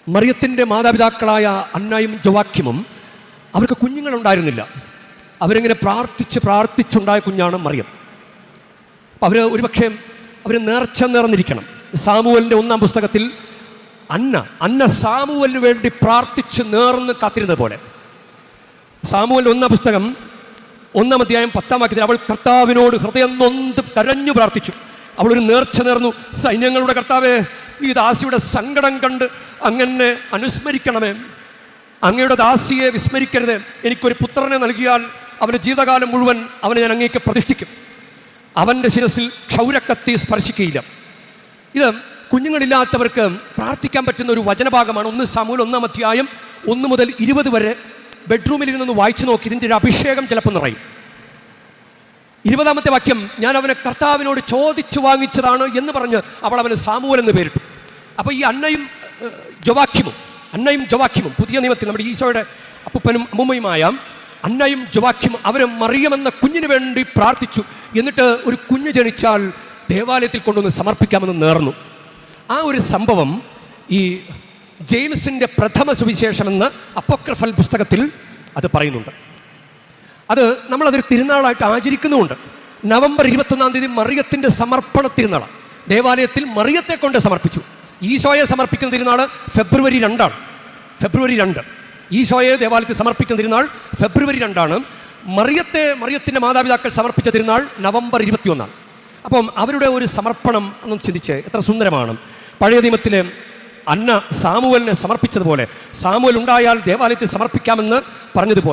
മറിയത്തിൻ്റെ മാതാപിതാക്കളായ അന്നയും ജോവാക്യമും അവർക്ക് കുഞ്ഞുങ്ങളുണ്ടായിരുന്നില്ല. അവരിങ്ങനെ പ്രാർത്ഥിച്ചുണ്ടായ കുഞ്ഞാണ് മറിയം. അപ്പം ഒരുപക്ഷെ അവർ നേർച്ച നേർന്നിരിക്കണം. സാമുവലിൻ്റെ 1-ാം പുസ്തകത്തിൽ അന്ന സാമുവലിന് വേണ്ടി പ്രാർത്ഥിച്ച് നേർന്ന് കാത്തിരുന്നത് പോലെ, സാമുവലിൻ്റെ 1-ാം പുസ്തകം 1-ാം അധ്യായം 10-ാം വാക്യത്തിൽ അവൾ കർത്താവിനോട് ഹൃദയം നൊന്ത് കരഞ്ഞു പ്രാർത്ഥിച്ചു. അവളൊരു നേർച്ച നേർന്നു. സൈന്യങ്ങളുടെ കർത്താവേ, ഈ ദാസിയുടെ സങ്കടം കണ്ട് അങ്ങനെ അനുസ്മരിക്കണമേ. അങ്ങയുടെ ദാസിയെ വിസ്മരിക്കരുത്. എനിക്കൊരു പുത്രനെ നൽകിയാൽ അവൻ്റെ ജീവിതകാലം മുഴുവൻ അവനെ ഞാൻ അങ്ങേക്ക് പ്രതിഷ്ഠിക്കും. അവൻ്റെ ശിരസിൽ ക്ഷൗരക്കത്തി സ്പർശിക്കുകയില്ല. ഇത് കുഞ്ഞുങ്ങളില്ലാത്തവർക്ക് പ്രാർത്ഥിക്കാൻ പറ്റുന്ന ഒരു വചനഭാഗമാണ്. 1 സാമുവേൽ 1-ാം അധ്യായം 1 മുതൽ 20 വരെ ബെഡ്റൂമിലിരുന്ന് വായിച്ചു നോക്കി. ഇതിൻ്റെ ഒരു അഭിഷേകം ചിലപ്പോൾ നിറയും. 20-ാമത്തെ വാക്യം, ഞാൻ അവനെ കർത്താവിനോട് ചോദിച്ചു വാങ്ങിച്ചതാണ് എന്ന് പറഞ്ഞ് അവൾ അവന് സാമുവൽ എന്ന് പേരിട്ടു. അപ്പോൾ ഈ അന്നയും ജോവാക്യമും പുതിയ നിയമത്തിൽ നമ്മുടെ ഈശോയുടെ അപ്പൂപ്പനും അമ്മൂമ്മയുമായ അന്നയും ജോവാക്യമും അവർ മറിയമെന്ന കുഞ്ഞിന് വേണ്ടി പ്രാർത്ഥിച്ചു. എന്നിട്ട് ഒരു കുഞ്ഞ് ജനിച്ചാൽ ദേവാലയത്തിൽ കൊണ്ടുവന്ന് സമർപ്പിക്കാമെന്ന് നേർന്നു. ആ ഒരു സംഭവം ഈ ജെയിംസിൻ്റെ പ്രഥമ സുവിശേഷമെന്ന അപ്പോക്രിഫൽ പുസ്തകത്തിൽ അത് പറയുന്നുണ്ട്. അത് നമ്മളതൊരു തിരുനാളായിട്ട് ആചരിക്കുന്നുമുണ്ട്. നവംബർ 21-ാം തീയതി മറിയത്തിൻ്റെ സമർപ്പണ തിരുനാളാണ്. ദേവാലയത്തിൽ മറിയത്തെ കൊണ്ട് സമർപ്പിച്ചു. ഈശോയെ സമർപ്പിക്കുന്ന തിരുനാൾ ഫെബ്രുവരി 2-ആണ്. ഫെബ്രുവരി 2 ഈശോയെ ദേവാലയത്തിൽ സമർപ്പിക്കുന്ന തിരുനാൾ ഫെബ്രുവരി 2-ആണ്. മറിയത്തിൻ്റെ മാതാപിതാക്കൾ സമർപ്പിച്ച തിരുനാൾ നവംബർ 21-ആണ്. അപ്പം അവരുടെ ഒരു സമർപ്പണം എന്ന് ചിന്തിച്ച് എത്ര സുന്ദരമാണ്. പഴയ നിയമത്തിലെ അന്ന സാമുവലിനെ സമർപ്പിച്ചതുപോലെ, സാമുവൽ ഉണ്ടായാൽ ദേവാലയത്തിൽ സമർപ്പിക്കാമെന്ന് പറഞ്ഞതുപോലെ